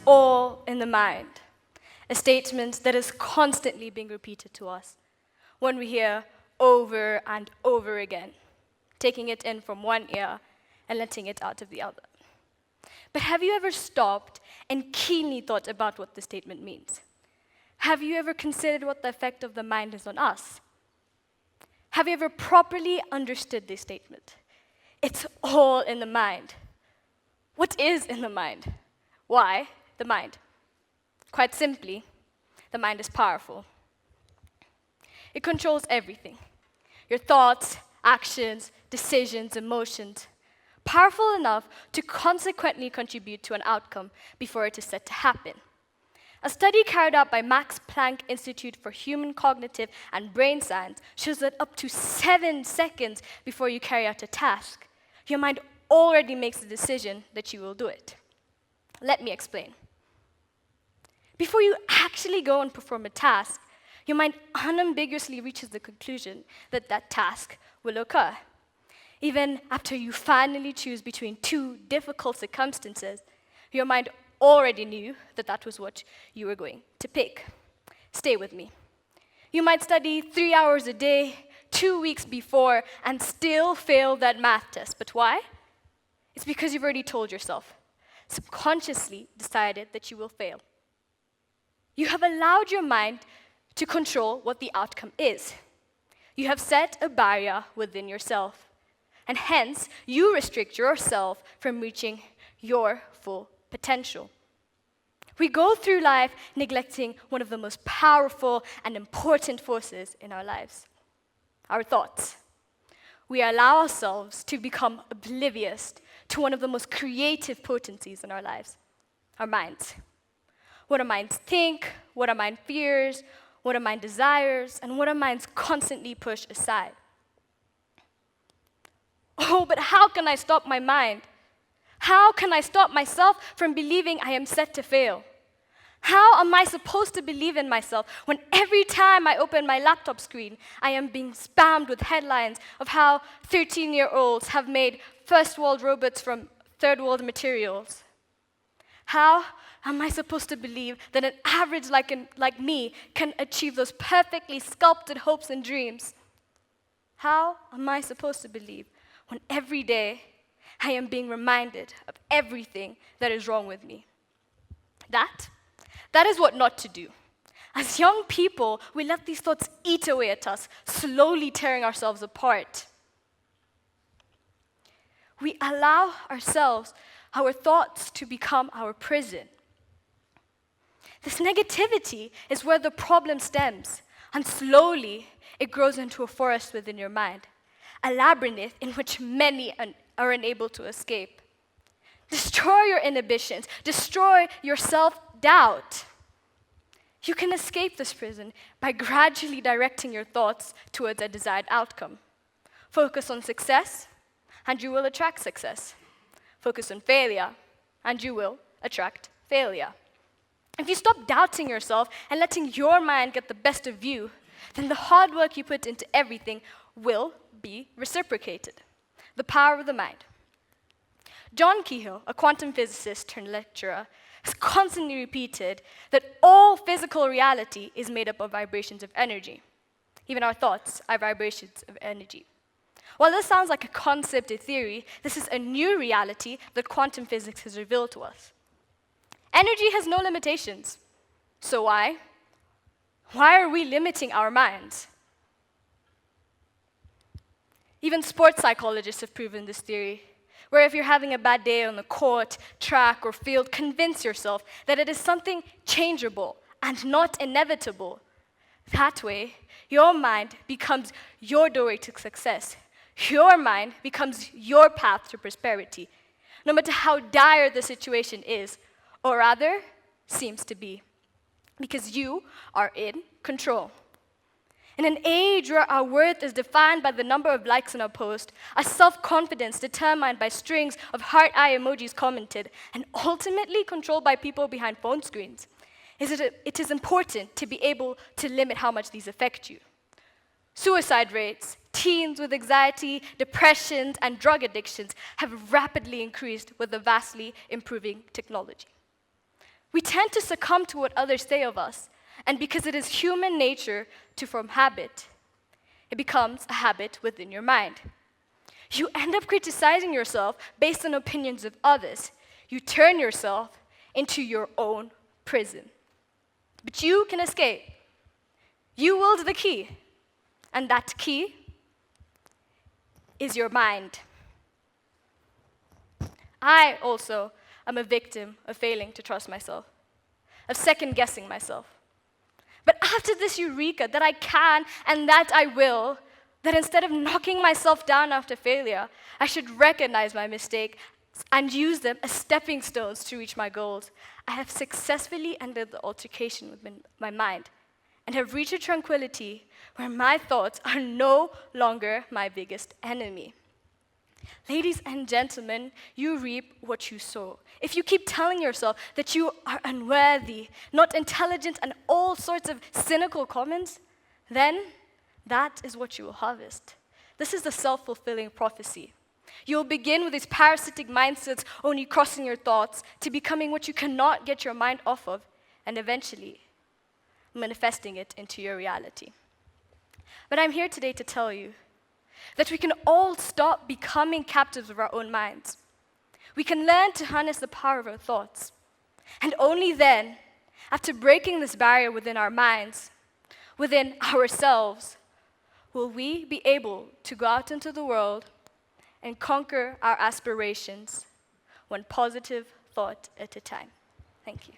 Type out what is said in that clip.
all in the mind, a statement that is constantly being repeated to us, one we hear over and over again, taking it in from one ear and letting it out of the other. But have you ever stopped and keenly thought about what the statement means? Have you ever considered what the effect of the mind is on us? Have you ever properly understood this statement? It's all in the mind. What is in the mind? Why the mind? Quite simply, the mind is powerful. It controls everything. Your thoughts, actions, decisions, emotions. Powerful enough to consequently contribute to an outcome before it is set to happen. A study carried out by Max Planck Institute for Human Cognitive and Brain Science shows that up to 7 seconds before you carry out a task, your mind already makes the decision that you will do it. Let me explain. Before you actually go and perform a task, your mind unambiguously reaches the conclusion that that task will occur. Even after you finally choose between 2 difficult circumstances, your mind already knew that that was what you were going to pick. Stay with me. You might study 3 hours a day, 2 weeks before, and still fail that math test. But why? It's because you've already told yourself, subconsciously decided that you will fail. You have allowed your mind to control what the outcome is. You have set a barrier within yourself, and hence you restrict yourself from reaching your full potential. We go through life neglecting one of the most powerful and important forces in our lives, our thoughts. We allow ourselves to become oblivious to one of the most creative potencies in our lives, our minds. What our minds think, what our mind fears, what our mind desires, and what our minds constantly push aside. Oh, but how can I stop my mind? How can I stop myself from believing I am set to fail? How am I supposed to believe in myself when every time I open my laptop screen, I am being spammed with headlines of how 13-year-olds have made first-world robots from third-world materials? How am I supposed to believe that an average like me can achieve those perfectly sculpted hopes and dreams? How am I supposed to believe when every day I am being reminded of everything that is wrong with me? That is what not to do. As young people, we let these thoughts eat away at us, slowly tearing ourselves apart. We allow ourselves, our thoughts, to become our prison. This negativity is where the problem stems, and slowly it grows into a forest within your mind, a labyrinth in which many are unable to escape. Destroy your inhibitions, destroy your self-doubt. You can escape this prison by gradually directing your thoughts towards a desired outcome. Focus on success, and you will attract success. Focus on failure, and you will attract failure. If you stop doubting yourself and letting your mind get the best of you, then the hard work you put into everything will be reciprocated. The power of the mind. John Keyhill, a quantum physicist turned lecturer, has constantly repeated that all physical reality is made up of vibrations of energy. Even our thoughts are vibrations of energy. While this sounds like a concept or theory, this is a new reality that quantum physics has revealed to us. Energy has no limitations. So why? Why are we limiting our minds? Even sports psychologists have proven this theory, where if you're having a bad day on the court, track, or field, convince yourself that it is something changeable and not inevitable. That way, your mind becomes your doorway to success. Your mind becomes your path to prosperity, no matter how dire the situation is, or rather, seems to be, because you are in control. In an age where our worth is defined by the number of likes on our post, our self-confidence determined by strings of heart-eye emojis commented, and ultimately controlled by people behind phone screens, it is important to be able to limit how much these affect you. Suicide rates, teens with anxiety, depressions, and drug addictions have rapidly increased with the vastly improving technology. We tend to succumb to what others say of us, and because it is human nature to form habit, it becomes a habit within your mind. You end up criticizing yourself based on opinions of others. You turn yourself into your own prison. But you can escape. You wield the key, and that key is your mind. I also am a victim of failing to trust myself, of second-guessing myself. But after this eureka that I can and that I will, that instead of knocking myself down after failure, I should recognize my mistake and use them as stepping stones to reach my goals, I have successfully ended the altercation with my mind and have reached a tranquility where my thoughts are no longer my biggest enemy. Ladies and gentlemen, you reap what you sow. If you keep telling yourself that you are unworthy, not intelligent, and all sorts of cynical comments, then that is what you will harvest. This is the self-fulfilling prophecy. You'll begin with these parasitic mindsets only crossing your thoughts to becoming what you cannot get your mind off of, and eventually manifesting it into your reality. But I'm here today to tell you that we can all stop becoming captives of our own minds. We can learn to harness the power of our thoughts. And only then, after breaking this barrier within our minds, within ourselves, will we be able to go out into the world and conquer our aspirations, one positive thought at a time. Thank you.